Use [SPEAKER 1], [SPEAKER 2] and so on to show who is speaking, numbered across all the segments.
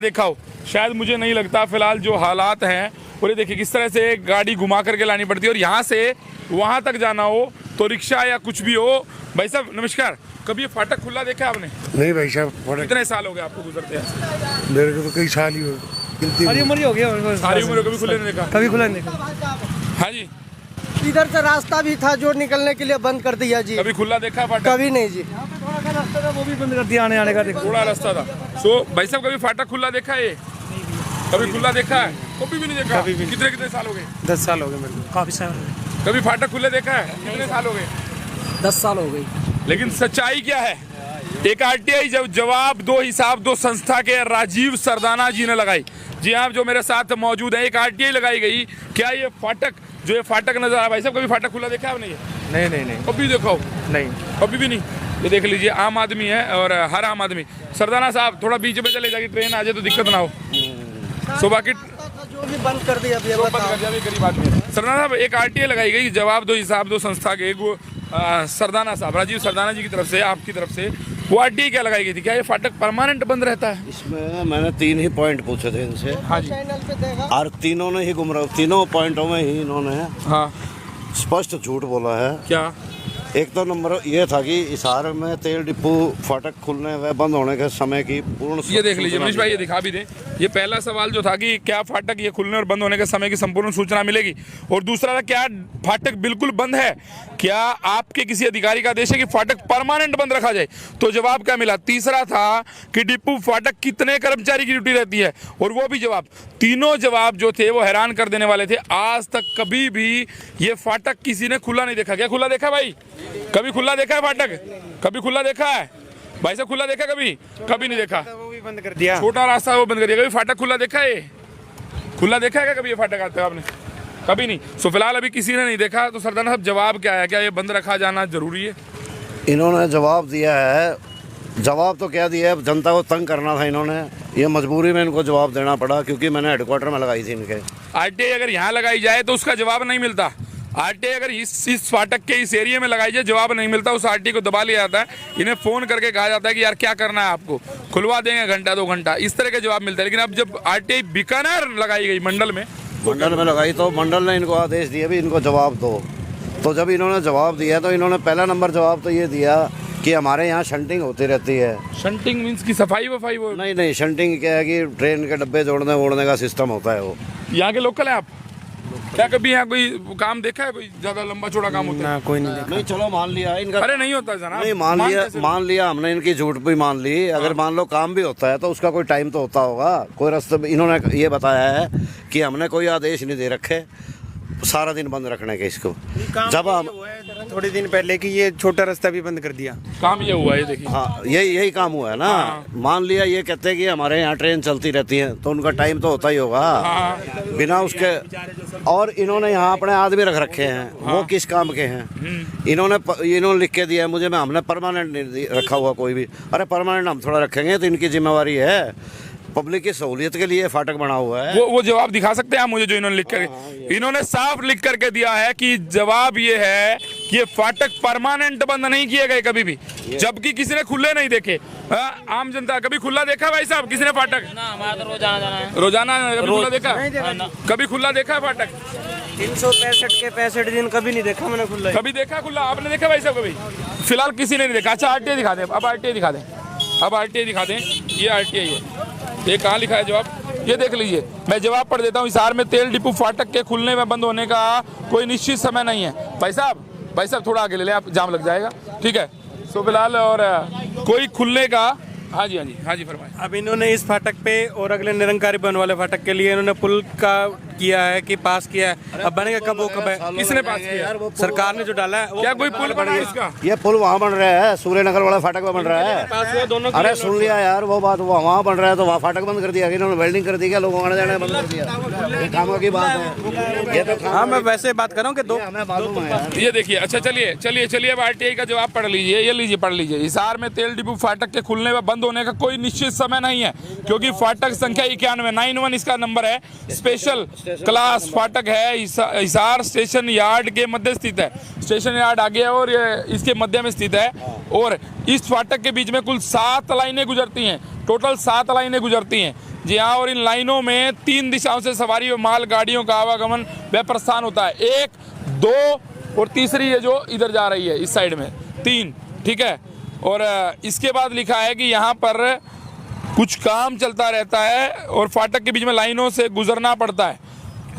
[SPEAKER 1] देखा हो, शायद मुझे नहीं लगता। फिलहाल जो हालात हैं, और ये देखिए किस तरह से गाड़ी घुमा करके लानी पड़ती है, और यहाँ से वहाँ तक जाना हो तो रिक्शा या कुछ भी हो। भाई साहब नमस्कार, कभी ये फाटक खुला देखा है आपने?
[SPEAKER 2] नहीं भाई साहब,
[SPEAKER 1] कितने साल हो गए आपको गुजरते हैं?
[SPEAKER 2] मेरे को तो कई साल ही हो,
[SPEAKER 3] सारी उम्र ही हो गया।
[SPEAKER 1] सारी उम्र कभी खुले नहीं देखा?
[SPEAKER 3] कभी खुला नहीं देखा।
[SPEAKER 1] हाँ जी,
[SPEAKER 4] इधर से रास्ता भी था जो निकलने के लिए बंद कर दिया जी।
[SPEAKER 1] कभी खुला देखा है फाटक?
[SPEAKER 4] कभी नहीं जी।
[SPEAKER 3] थोड़ा सा रास्ता था वो भी बंद कर दिया, आने आने का देखो।
[SPEAKER 1] थोड़ा रास्ता था। सो भाई साहब कभी फाटक खुला देखा है? कभी खुला देखा है? कभी भी नहीं देखा।
[SPEAKER 3] कभी भी नहीं।
[SPEAKER 1] कितने कितने साल हो गए?
[SPEAKER 3] 10 साल हो गए मेरे को। काफी साल हो गए।
[SPEAKER 1] कभी फाटक खुले देखा है? कितने साल हो गए?
[SPEAKER 3] 10 साल हो गई।
[SPEAKER 1] लेकिन सच्चाई क्या है? एक आरटीआई जब जवाब दो हिसाब दो संस्था के राजीव सरदाना जी ने लगाई। जी हाँ, जो मेरे साथ मौजूद है, एक आरटीआई लगाई गई। क्या ये फाटक, जो ये फाटक नजर आ रहा है, भाई साहब कभी फाटक खुला देखा है आपने? ये
[SPEAKER 3] नहीं
[SPEAKER 1] कभी देखा हो?
[SPEAKER 3] नहीं।
[SPEAKER 1] कभी भी नहीं। ये देख लीजिए, आम आदमी है और हर आम आदमी। सरदाना साहब थोड़ा बीच में चले जाके ट्रेन आ जाए तो दिक्कत ना हो। सो बाकी
[SPEAKER 4] जो भी बंद कर दिया अभी,
[SPEAKER 1] बंद कर दिया, गरीब आदमी है। सरदाना साहब एक आरटीआई लगाई गई, जवाब दो हिसाब दो संस्था के सरदाना साहब, राजीव सरदाना जी की तरफ से, आपकी तरफ से वो आरटीआई क्या लगाई गई थी? क्या ये फाटक परमानेंट बंद रहता है?
[SPEAKER 5] इसमें मैंने 3 ही पॉइंट पूछे थे इनसे।
[SPEAKER 1] हाँ जी,
[SPEAKER 4] चैनल पे देगा।
[SPEAKER 5] और तीनों ने ही गुमराह, तीनों पॉइंटों में ही इन्होंने
[SPEAKER 1] हाँ।
[SPEAKER 5] स्पष्ट झूठ बोला है।
[SPEAKER 1] क्या?
[SPEAKER 5] एक तो नंबर ये था कि हिसार में तेल डिपो फाटक खुलने व बंद होने के समय की पूर्ण
[SPEAKER 1] ये देख लीजिए
[SPEAKER 5] सूचना
[SPEAKER 1] मनीष भाई, ये
[SPEAKER 5] दी।
[SPEAKER 1] दिखा भी दें। ये पहला सवाल जो था कि क्या फाटक ये खुलने और बंद होने के समय की संपूर्ण सूचना मिलेगी, और दूसरा था क्या फाटक बिल्कुल बंद है? क्या आपके किसी अधिकारी का आदेश है कि फाटक परमानेंट बंद रखा जाए? तो जवाब क्या मिला? तीसरा था कि डिपो फाटक कितने कर्मचारी की ड्यूटी रहती है, और वो भी जवाब। तीनों जवाब जो थे वो हैरान कर देने वाले थे। आज तक कभी भी ये फाटक किसी ने खुला नहीं देखा। क्या खुला देखा भाई? कभी खुला देखा है फाटक? कभी खुला देखा है भाई साहब? खुला देखा कभी? कभी नहीं देखा।
[SPEAKER 3] वो भी बंद कर दिया।
[SPEAKER 1] छोटा रास्ता वो बंद कर दिया। कभी फाटक खुला देखा है? खुला देखा है क्या कभी ये फाटक आते आपने? कभी नहीं। सो फिलहाल अभी किसी ने नहीं देखा। तो सरदाना साहब जवाब क्या है? क्या ये बंद रखा जाना जरूरी है?
[SPEAKER 5] इन्होंने जवाब दिया है। जवाब तो क्या दिया है, जनता को तंग करना था इन्होंने। ये मजबूरी में इनको जवाब देना पड़ा, क्योंकि मैंने हेडक्वार्टर में लगाई थी इनके।
[SPEAKER 1] आरटीआई अगर यहाँ लगाई जाए तो उसका जवाब नहीं मिलता। आरटीआई अगर इस फाटक के इस एरिया में लगाई जाए, जवाब नहीं मिलता। उस आरटीआई को दबा लिया जाता है। इन्हें फ़ोन करके कहा जाता है कि यार क्या करना है आपको, खुलवा देंगे घंटा 2 घंटा, इस तरह के जवाब मिलते हैं। लेकिन अब जब आरटीआई बीकानेर लगाई गई मंडल में
[SPEAKER 5] लगाई तो मंडल ने इनको आदेश दिया भी इनको जवाब दो। तो जब इन्होंने जवाब दिया तो इन्होंने पहला नंबर जवाब तो ये दिया कि हमारे यहाँ शंटिंग होती रहती है।
[SPEAKER 1] शंटिंग मीन्स की सफाई वफाई? वो
[SPEAKER 5] नहीं, शंटिंग क्या है कि ट्रेन के डब्बे जोड़ने वोड़ने का सिस्टम होता है वो।
[SPEAKER 1] यहाँ के लोकल है आप? क्या कभी यहाँ कोई काम देखा है? कोई ज्यादा लंबा चौड़ा काम होता है?
[SPEAKER 3] ना, कोई नहीं देखा।
[SPEAKER 5] नहीं, चलो मान लिया इनका।
[SPEAKER 1] अरे नहीं होता जनाब।
[SPEAKER 5] नहीं, मान लिया हमने इनकी झूठ भी मान ली। अगर मान लो काम भी होता है तो उसका कोई टाइम तो होता होगा, कोई रास्ते। इन्होंने ये बताया है कि हमने कोई आदेश नहीं दे रखे सारा दिन बंद रखने के इसको। जब हम
[SPEAKER 3] थोड़े दिन पहले कि ये छोटा रास्ता भी बंद कर दिया।
[SPEAKER 1] काम ये हुआ है, देखिए।
[SPEAKER 5] हाँ, यही काम हुआ है ना। मान लिया ये कहते हैं कि हमारे यहाँ ट्रेन चलती रहती है तो उनका टाइम तो होता ही होगा बिना उसके। और इन्होंने यहाँ अपने आदमी रख रखे हैं, वो किस काम के हैं? इन्होंने लिख के दिया है मुझे, मैं हमने परमानेंट नहीं रखा हुआ कोई भी। अरे परमानेंट हम थोड़ा रखेंगे तो इनकी जिम्मेवारी है, पब्लिक की सहूलियत के लिए फाटक बना हुआ है।
[SPEAKER 1] वो जवाब दिखा सकते हैं आप मुझे जो इन्होंने लिख कर? इन्होंने साफ लिख करके दिया है कि जवाब ये है कि ये फाटक परमानेंट बंद नहीं किए गए कभी भी, जबकि किसी ने खुले नहीं देखे। आम जनता कभी खुला देखा भाई साहब किसी ने फाटक?
[SPEAKER 6] ना, हमारा तो रोजाना जाना है।
[SPEAKER 1] रोजाना कभी खुला देखा?
[SPEAKER 6] ना।
[SPEAKER 1] कभी खुला देखा है फाटक?
[SPEAKER 4] 365 के 65 दिन कभी नहीं देखा मैंने खुला।
[SPEAKER 1] कभी देखा खुला? आपने देखा भाई साहब कभी? फिलहाल किसी ने नहीं देखा। अच्छा आरटीआई दिखा दें, अब आरटीआई दिखा दें, अब आरटीआई दिखा दें। ये आरटीआई है, ये कहाँ लिखा है जवाब? ये देख लीजिए, मैं जवाब पढ़ देता हूँ। हिसार में तेल डिपो फाटक के खुलने में बंद होने का कोई निश्चित समय नहीं है। भाई साहब थोड़ा आगे ले लें आप, जाम लग जाएगा। ठीक है। सो फिलहाल और कोई खुलने का। हाँ जी फरमाइए।
[SPEAKER 3] अब इन्होंने इस फाटक पे और अगले निरंकारी बन वाले फाटक के लिए इन्होंने पुल का किया है कि पास किया है। अब बनेगा कब वो कब है?
[SPEAKER 1] किसने पास किया?
[SPEAKER 3] सरकार ने जो डाला है।
[SPEAKER 1] क्या कोई पुल बना है इसका?
[SPEAKER 5] ये पुल वहाँ बन रहा है, सूर्यनगर वाला फाटक में बन रहा है।
[SPEAKER 3] पास हुआ दोनों।
[SPEAKER 5] अरे सुन लिया यार वो बात, वो वहाँ बन रहा है तो वहाँ फाटक बंद कर दिया। इन्होंने वेल्डिंग कर दी क्या? लोगों आने जाने बंद कर दिया। ये कामों की बात है ये तो।
[SPEAKER 3] हाँ, मैं वैसे बात कर रहा हूँ कि दो।
[SPEAKER 5] हमें मालूम है यार।
[SPEAKER 1] ये देखिए। अच्छा चलिए अब आरटीआई का जवाब पढ़ लीजिए। ये लीजिए, पढ़ लीजिए। हिसार में तेल डिपो फाटक के खुलने व बंद होने का कोई निश्चित समय नहीं है, क्योंकि फाटक संख्या 91 91 इसका नंबर है। स्पेशल क्लास फाटक है, हिसार स्टेशन यार्ड के मध्य स्थित है। स्टेशन यार्ड आगे है और ये इसके मध्य में स्थित है। और इस फाटक के बीच में कुल 7 लाइनें गुजरती हैं, टोटल 7 लाइनें गुजरती हैं जी हाँ। और इन लाइनों में 3 दिशाओं से सवारी और माल गाड़ियों का आवागमन व प्रस्थान होता है। 1, 2 और तीसरी है जो इधर जा रही है इस साइड में, 3, ठीक है। और इसके बाद लिखा है कि यहाँ पर कुछ काम चलता रहता है और फाटक के बीच में लाइनों से गुजरना पड़ता है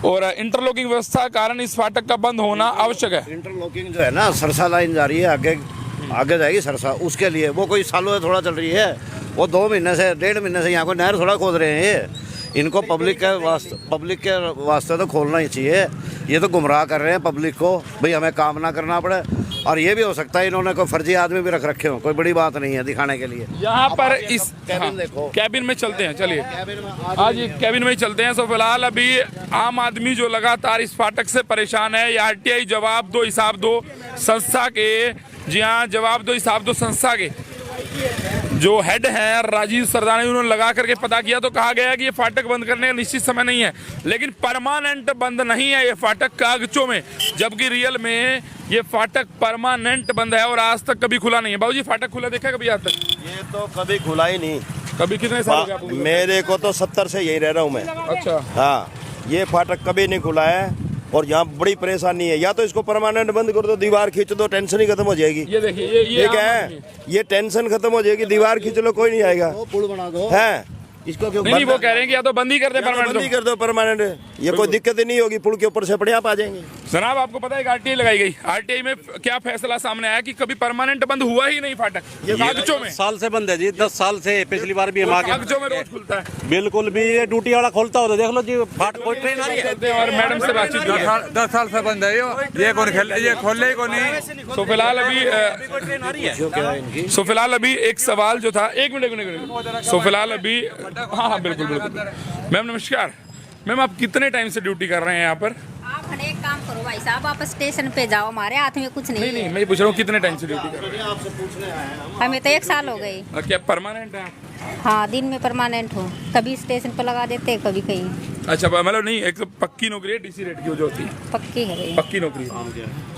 [SPEAKER 1] और इंटरलॉकिंग व्यवस्था के कारण इस फाटक का बंद होना आवश्यक है।
[SPEAKER 5] इंटरलॉकिंग जो है ना, सरसा लाइन जा रही है, आगे जाएगी सरसा, उसके लिए वो कोई सालों से थोड़ा चल रही है। वो 2 महीने से 1.5 महीने से यहाँ को नहर थोड़ा खोद रहे हैं ये। इनको पब्लिक के वास्ते तो खोलना ही चाहिए। ये तो गुमराह कर रहे हैं पब्लिक को, भाई हमें काम ना करना पड़े। और ये भी हो सकता है इन्होंने कोई फर्जी आदमी भी रख रखे हो, कोई बड़ी बात नहीं है दिखाने के लिए।
[SPEAKER 1] यहाँ पर इस
[SPEAKER 5] कैबिन देखो,
[SPEAKER 1] कैबिन में चलते हैं, चलिए आज कैबिन में ही चलते हैं। सो फिलहाल अभी आम आदमी जो लगातार इस फाटक से परेशान है, ये RTI जवाब दो हिसाब दो संस्था के, जी हाँ जवाब दो हिसाब दो संस्था के जो हेड हैं राजीव सरदानी, उन्होंने लगा करके पता किया तो कहा गया कि ये फाटक बंद करने का निश्चित समय नहीं है, लेकिन परमानेंट बंद नहीं है ये फाटक कागजों में, जबकि रियल में ये फाटक परमानेंट बंद है और आज तक कभी खुला नहीं है। बाबूजी फाटक खुला देखा कभी आज तक?
[SPEAKER 2] ये तो कभी खुला ही नहीं।
[SPEAKER 1] कभी? कितने साल हो गए आपको?
[SPEAKER 2] मेरे को तो 70 से यही रह रहा हूँ मैं।
[SPEAKER 1] अच्छा
[SPEAKER 2] हाँ, ये फाटक कभी नहीं खुला है और यहाँ बड़ी परेशानी है। या तो इसको परमानेंट बंद कर दो, दीवार खींच दो, टेंशन ही खत्म हो जाएगी।
[SPEAKER 1] ये देखिए ये
[SPEAKER 2] क्या है, ये टेंशन खत्म हो जाएगी। दीवार खींच लो, कोई नहीं आएगा।
[SPEAKER 5] पुल बना दो
[SPEAKER 2] है
[SPEAKER 5] इसको क्यों?
[SPEAKER 1] नहीं, वो कह रहे हैं कि या तो बंद ही कर दे परमानेंट,
[SPEAKER 2] बंद ही कर दो परमानेंट। ये कोई दिक्कत ही नहीं होगी, पुल के ऊपर से अपने आप आ जाएंगे।
[SPEAKER 1] जनाब आपको पता है कि RTI लगाई गई, RTI में क्या फैसला सामने आया कि कभी परमानेंट बंद हुआ ही नहीं फाटक। ये कागजों में
[SPEAKER 6] 10 साल से बंद है जी, 10 साल से। पिछली बार भी हम आगे
[SPEAKER 1] कागजों में रोज खुलता है।
[SPEAKER 6] बिल्कुल भी ये ड्यूटी वाला खोलता होता, देख लो जी फाटक कोई ट्रेन आ रही है।
[SPEAKER 1] और मैडम से बातचीत की है।
[SPEAKER 7] 10 साल से बंद है ये कौन खेल, ये खोल ही कौन नहीं।
[SPEAKER 1] तो फिलहाल अभी
[SPEAKER 6] ट्रेन आ रही है।
[SPEAKER 1] सो फिलहाल अभी एक सवाल जो था, एक मिनट। सो फिलहाल अभी हाँ बिल्कुल। मैम नमस्कार। मैम आप कितने टाइम से ड्यूटी कर रहे हैं यहाँ पर?
[SPEAKER 8] आप एक काम करो भाई साहब, आप स्टेशन पे जाओ, हमारे हाथ में कुछ नहीं
[SPEAKER 1] नहीं
[SPEAKER 8] है।
[SPEAKER 1] मैं पूछ रहा हूँ कितने टाइम से ड्यूटी कर रहे हैं?
[SPEAKER 8] हमें तो 1 साल हो गए।
[SPEAKER 1] और क्या परमानेंट है?
[SPEAKER 8] हाँ, दिन में परमानेंट हो, कभी स्टेशन पे लगा देते हैं, कभी कहीं।
[SPEAKER 1] अच्छा मतलब नहीं, एक तो पक्की नौकरी है, DC रेट की जो होती है
[SPEAKER 8] पक्की है भाई।
[SPEAKER 1] पक्की नौकरी।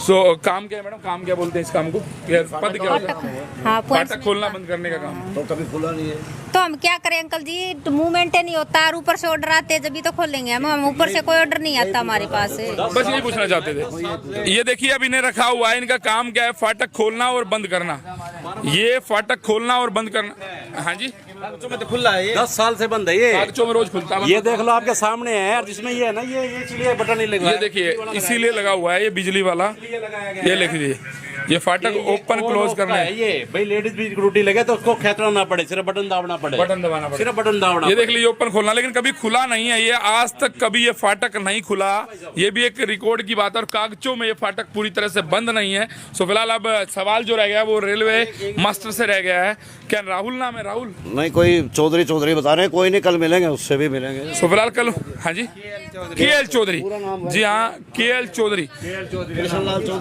[SPEAKER 1] सो काम क्या है मैडम, काम क्या बोलते हैं इस काम को? पद क्या होता है?
[SPEAKER 8] हाँ,
[SPEAKER 1] फाटक खोलना बंद करने का काम।
[SPEAKER 5] तो कभी खुला नहीं है
[SPEAKER 8] तो हम क्या करें अंकल जी, मूवमेंट नहीं होता और ऊपर से ऑर्डर आते हैं, जब तो खोलेंगे हम ऊपर से कोई ऑर्डर नहीं आता हमारे पास।
[SPEAKER 1] बस यही पूछना चाहते थे। ये देखिए अब इन्हें रखा हुआ है, इनका काम क्या है, फाटक खोलना और बंद करना। ये फाटक खोलना और बंद करना। हाँ जी,
[SPEAKER 6] में तो खुला है, 10 साल से बंद है ये।
[SPEAKER 1] कागजों में रोज खुलता है।
[SPEAKER 6] ये देख लो आपके सामने है यार, जिसमें ये है ना, ये इसीलिए बटन नहीं लगा।
[SPEAKER 1] ये देखिए इसीलिए लगा हुआ है ये बिजली वाला, ये लिख दीजिए, ये फाटक ओपन क्लोज करना है।
[SPEAKER 6] ये भाई लेडीज भी ड्यूटी लगे तो उसको खेचना ना पड़े, सिर्फ बटन दाबना पड़े,
[SPEAKER 1] बटन दबाना पड़े,
[SPEAKER 6] सिर्फ बटन दाबना।
[SPEAKER 1] ये देख लीजिए ओपन खोलना, लेकिन कभी खुला नहीं है ये, आज तक कभी ये फाटक नहीं खुला। ये भी एक रिकॉर्ड की बात है और कागजों में ये फाटक पूरी तरह से बंद नहीं है। सो फिलहाल अब सवाल जो रह गया वो रेलवे मास्टर से रह गया है। क्या राहुल नाम है? राहुल
[SPEAKER 5] नहीं, कोई चौधरी बता रहे हैं। कोई नहीं, कल मिलेंगे, उससे भी मिलेंगे।
[SPEAKER 1] सो फिलहाल कल, हाँ जी KL चौधरी, जी हाँ KL चौधरी,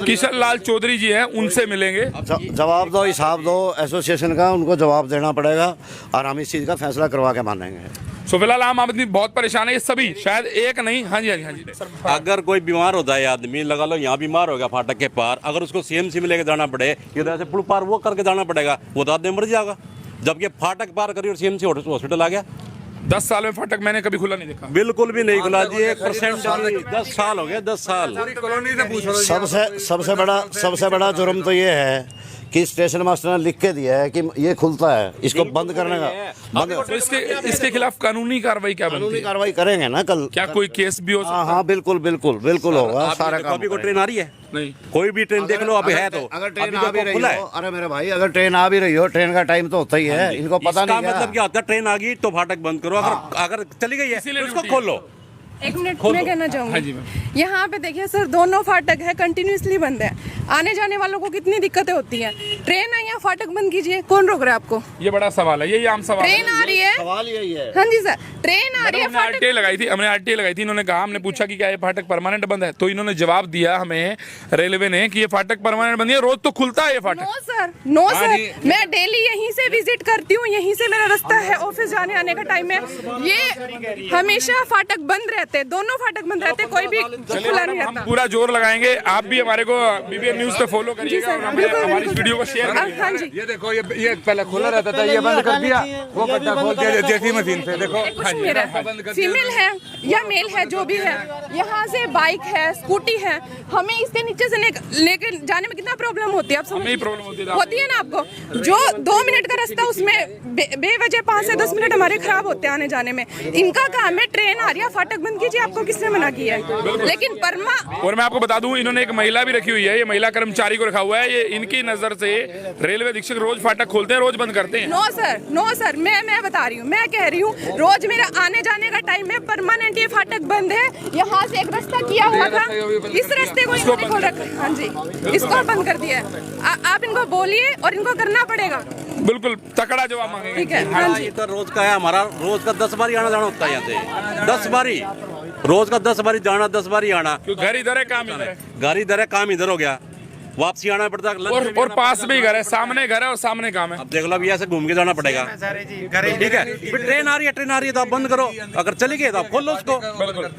[SPEAKER 1] किशन लाल चौधरी जी हैं, उनसे मिलेंगे।
[SPEAKER 5] जवाब दो, हिसाब दो एसोसिएशन का, उनको जवाब देना पड़ेगा और हम इस चीज़ का फैसला करवा के मानेंगे।
[SPEAKER 1] सो फिलहाल आम आदमी बहुत परेशान है, ये सभी, शायद एक नहीं। हाँ जी हाँ जी।
[SPEAKER 6] अगर कोई बीमार होता है आदमी, लगा लो यहाँ बीमार हो गया फाटक के पार, अगर उसको CMC में लेके जाना पड़े, इधर से पुल पार वो करके जाना पड़ेगा, वो तो आदमी मर जाएगा। जबकि फाटक पार करी और CMC हॉस्पिटल आ गया।
[SPEAKER 1] 10 साल में फाटक मैंने कभी खुला नहीं देखा।
[SPEAKER 6] बिल्कुल भी नहीं खुला जी, 1% 10 साल हो गए, 10 साल।
[SPEAKER 5] सबसे बड़ा जुर्म तो ये है कि स्टेशन मास्टर ने लिख के दिया है कि ये खुलता है, इसको बंद करने का बंद।
[SPEAKER 1] तो इसके खिलाफ कानूनी कार्रवाई क्या बनती है?
[SPEAKER 5] कार्रवाई करेंगे ना कल।
[SPEAKER 1] क्या कोई केस भी हो सकता है?
[SPEAKER 5] हाँ बिल्कुल होगा सारा काम।
[SPEAKER 6] अभी कोई ट्रेन आ रही है?
[SPEAKER 1] नहीं,
[SPEAKER 6] कोई भी ट्रेन देख लो अभी है तो।
[SPEAKER 5] अगर ट्रेन आ भी रही हो, अरे मेरे भाई अगर ट्रेन आ भी रही हो, ट्रेन का टाइम तो होता ही है, इनको पता नहीं।
[SPEAKER 6] मतलब क्या होता है, ट्रेन आ गई तो फाटक बंद करो, अगर चली गई है तो उसको खोलो।
[SPEAKER 9] एक मिनट मैं कहना
[SPEAKER 1] हाँ
[SPEAKER 9] चाहूंगी,
[SPEAKER 1] जी मैम।
[SPEAKER 9] यहाँ पे देखिए सर, दोनों फाटक है कंटिन्यूसली बंद है, आने जाने वालों को कितनी दिक्कतें होती हैं। ट्रेन आई है, फाटक बंद कीजिए, कौन रोक रहा है आपको?
[SPEAKER 1] ये बड़ा सवाल है, यही आम सवाल है।
[SPEAKER 9] ट्रेन आ रही है,
[SPEAKER 5] सवाल यही है।
[SPEAKER 9] हाँ जी सर, ट्रेन आ रही है,
[SPEAKER 1] हमने RTI लगाई थी, इन्होंने कहा, हमने पूछा कि क्या ये फाटक परमानेंट बंद है, तो इन्होंने जवाब दिया हमें रेलवे ने कि ये फाटक परमानेंट बंद है, रोज तो खुलता है ये फाटक।
[SPEAKER 9] नो सर, मैं डेली यहीं से विजिट करती हूँ, यहीं से मेरा रास्ता है ऑफिस जाने आने का टाइम है, ये हमेशा फाटक बंद रहता रहते, दोनों फाटक बंद रहते, कोई भी खुला नहीं
[SPEAKER 1] हम
[SPEAKER 9] रहता।
[SPEAKER 1] पूरा जोर लगाएंगे, आप भी हमारे को BBN न्यूज पे फॉलो करिएगा और हमारी इस वीडियो को शेयर करिएगा।
[SPEAKER 9] हाँ जी,
[SPEAKER 7] ये देखो, ये पहले खुला रहता था, ये बंद कर दिया, वो गड्ढा खोल दिया जेसी मशीन से। देखो
[SPEAKER 9] कुछ मेरा फीमेल है या मेल है, जो भी है, यहाँ से बाइक है, स्कूटी है, हमें इसके नीचे से लेके जाने में कितना प्रॉब्लम होती है, आप समझ
[SPEAKER 1] प्रॉब्लम
[SPEAKER 9] होती है ना आपको। जो 2 मिनट का रास्ता, उसमें बेवजह 5 से 10 मिनट हमारे खराब होते हैं आने जाने में। इनका काम है, ट्रेन आ रही है, फाटक बंद कीजिए, आपको किसने मना किया है? लेकिन परमा,
[SPEAKER 1] और मैं आपको बता दूं, इन्होंने एक महिला भी रखी हुई है, ये महिला कर्मचारी को रखा हुआ है। ये इनकी नजर से रेलवे अधीक्षक रोज फाटक खोलते हैं, रोज बंद करते हैं।
[SPEAKER 9] नो सर, मैं बता रही हूँ, मैं कह रही हूँ, रोज मेरा आने जाने का टाइम है, परमानेंट ये फाटक बंद है। यहाँ से एक रास्ता किया हुआ था, इस रास्ते को इन्होंने खोल रखा है। हाँ जी, इसको बंद कर दिया है। आप इनको बोलिए और इनको करना पड़ेगा।
[SPEAKER 1] बिल्कुल तकड़ा जवाब मांगेंगे।
[SPEAKER 9] ठीक है, हाँ जी।
[SPEAKER 6] तो रोज का है हमारा, रोज का 10 बारी आना जाना होता है यहाँ से, 10 बारी रोज का, 10 बारी जाना, 10 बारी आना।
[SPEAKER 1] घर इधर है, काम इधर है,
[SPEAKER 6] घर इधर है, काम इधर हो गया, वापसी आना पड़ता है।
[SPEAKER 1] और पास में ही घर है, सामने घर है और सामने काम है।
[SPEAKER 6] अब देख लो, अब ऐसे घूम के जाना पड़ेगा। ठीक है, फिर ट्रेन आ रही है तो आप बंद करो, अगर चली गई तो आप खोल लो उसको।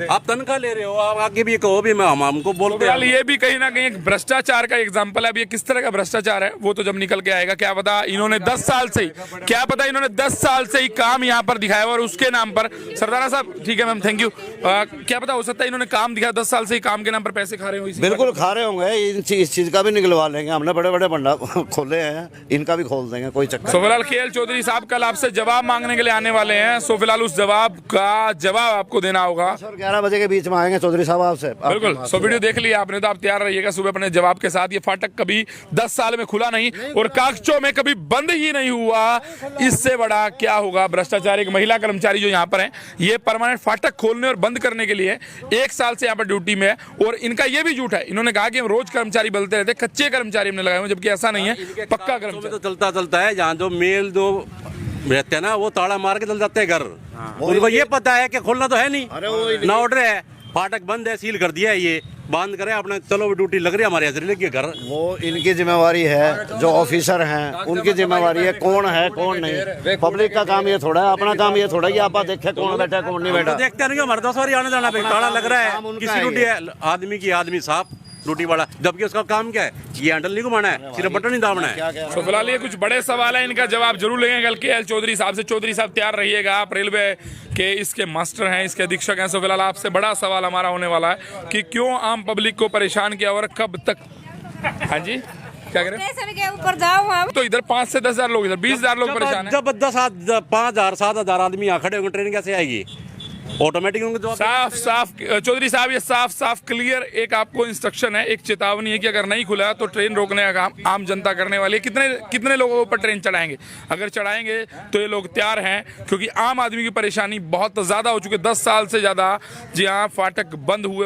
[SPEAKER 6] आप तनख्वाह ले रहे हो, आप आगे भी कहो भी मैं हमको बोलते हैं।
[SPEAKER 1] ये भी कहीं ना कहीं एक भ्रष्टाचार का एग्जाम्पल है। अब ये किस तरह का भ्रष्टाचार है वो तो जब निकल के आएगा, क्या पता इन्होंने 10 साल से ही, क्या पता इन्होंने 10 साल से ही काम यहाँ पर दिखाया और उसके नाम पर, सरदारा साहब ठीक है मैम, थैंक यू, क्या पता हो सकता है इन्होंने काम दिखाया, 10 साल से ही काम के नाम पर पैसे खा रहे हो।
[SPEAKER 5] बिल्कुल खा रहे होंगे, इस चीज का भी निकलवा लेंगे, हमने बड़े बड़े भंडार खोले हैं, इनका भी खोल देंगे, कोई चक्कर।
[SPEAKER 1] सो फिलहाल KL चौधरी साहब कल आपसे जवाब मांगने के लिए आने वाले हैं। सो फिलहाल उस जवाब का जवाब आपको देना होगा।
[SPEAKER 5] 11 बजे के बीच में आएंगे चौधरी साहब आपसे।
[SPEAKER 1] बिल्कुल। सो वीडियो देख लिया आपने, तो आप तैयार रहिएगा सुबह अपने जवाब के साथ। ये फाटक कभी 10 साल में खुला नहीं और कागजों में कभी बंद ही नहीं हुआ। इससे बड़ा क्या होगा भ्रष्टाचार। एक महिला कर्मचारी जो यहाँ पर है, ये परमानेंट फाटक खोलने और बंद करने के लिए 1 साल से यहाँ पर ड्यूटी में है। और इनका ये भी झूठ है, इन्होंने कहा कि हम रोज कर्मचारी बदलते रहते, कच्चे कर्मचारी हमने लगाए हुए, जबकि ऐसा नहीं है, पक्का कर्मचारी।
[SPEAKER 6] तो चलता है, जहाँ जो मेल जो रहते हैं ना, वो ताला मार के चल जाते हैं घर। उनको ये पता है कि खोलना तो है नहीं, ना ऑर्डर है, फाटक बंद है, सील कर दिया है, ये बंद करे अपने, चलो ड्यूटी लग रही है हमारे हाजिरी लगी घर।
[SPEAKER 5] वो इनकी जिम्मेवारी है, जो ऑफिसर हैं उनकी जिम्मेवारी है, कौन है कौन नहीं। पब्लिक का काम ये थोड़ा है, अपना काम ये थोड़ा है कि आप देखे कौन बैठा कौन नहीं बैठा।
[SPEAKER 6] देखते नहीं, हमारे 10 बारी आना जाना, ताला लग रहा है, किसी ड्यूटी है आदमी की, आदमी साफ ड्यूटी वाला, जबकि उसका काम क्या है, ये हैंडल नहीं घुमाना है, सिर्फ बटन नहीं दाबना है।
[SPEAKER 1] तो फिलहाल ये कुछ बड़े सवाल है, इनका जवाब जरूर लेंगे कल KL चौधरी साहब से। चौधरी साहब तैयार रहिएगा, आप रेलवे के इसके मास्टर हैं, इसके अधीक्षक हैं। सो फिलहाल आपसे बड़ा सवाल हमारा होने वाला है कि क्यों आम पब्लिक को परेशान किया और कब तक। हाँ जी, क्या करें,
[SPEAKER 8] स्टेशन के ऊपर जाओ आप।
[SPEAKER 1] तो इधर 5 से 10 हजार लोग, इधर 20 हजार लोग परेशान हैं।
[SPEAKER 6] जब 5,000 7,000 आदमी यहाँ खड़े होंगे, ट्रेन कैसे आएगी? ऑटोमेटिक होंगे।
[SPEAKER 1] साफ चौधरी साहब, ये साफ क्लियर एक आपको इंस्ट्रक्शन है, एक चेतावनी है कि अगर नहीं खुला तो ट्रेन रोकने का काम आम जनता करने वाली है। कितने लोगों के ऊपर ट्रेन चढ़ाएंगे? अगर चढ़ाएंगे तो ये लोग तैयार हैं, क्योंकि आम आदमी की परेशानी बहुत ज्यादा हो चुकी है। 10 साल से ज्यादा जी हाँ फाटक बंद हुए